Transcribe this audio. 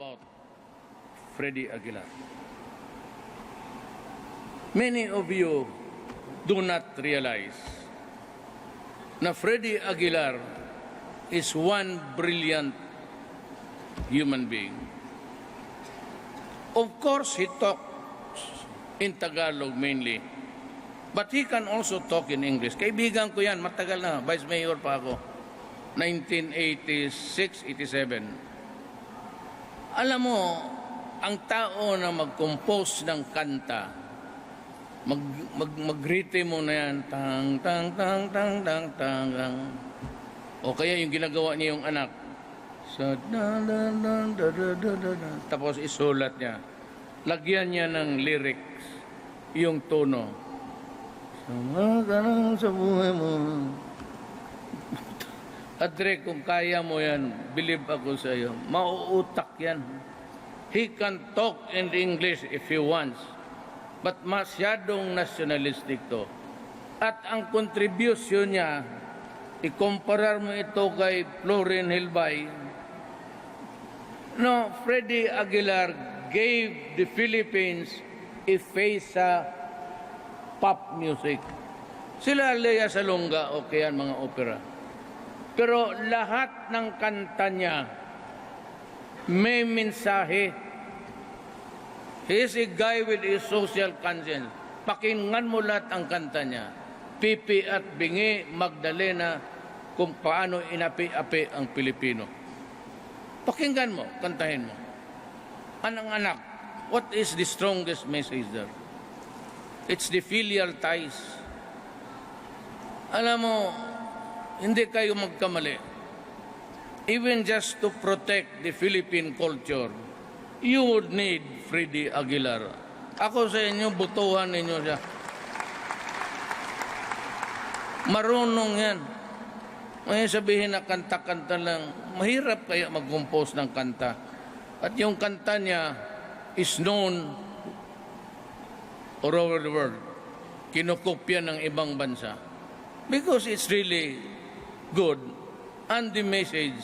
about Freddie Aguilar. Many of you do not realize na Freddie Aguilar is one brilliant human being. Of course, he talks in Tagalog mainly, but he can also talk in English. Kaibigan ko yan, matagal na, Vice Mayor pa ako, 1986, 87. Alam mo, ang tao na mag-compose ng kanta, mag-ritmo na yan, tang, tang, tang, tang, tang, tang, tang. O kaya yung ginagawa niya yung anak, sa tapos isulat niya. Lagyan niya ng lyrics, yung tono. Sama ka lang sa buhay mo. Adre, kung kaya mo yan, believe ako sa iyo, mauutak yan. He can talk in English if he wants, but masyadong nationalistic to. At ang contribution niya, ikumparar mo ito kay Florin Hilbay. No, Freddie Aguilar gave the Philippines a face sa pop music. Sila Lea Salonga, okay yan, mga opera. Pero lahat ng kanta niya may mensahe. He is a guy with a social conscience. Pakinggan mo lahat ang kanta niya. Pipi at Bingi, Magdalena, kung paano inapi-api ang Pilipino. Pakinggan mo, kantahin mo. Anak-anak, what is the strongest message there? It's the filial ties. Alam mo, hindi kayo magkamali. Even just to protect the Philippine culture, you would need Freddie Aguilar. Ako sa inyo, butuhan ninyo siya. Marunong yan. May sabihin na kanta-kanta lang, mahirap kaya mag-compose ng kanta. At yung kanta niya is known all over the world. Kinukopya ng ibang bansa. Because it's really good and the message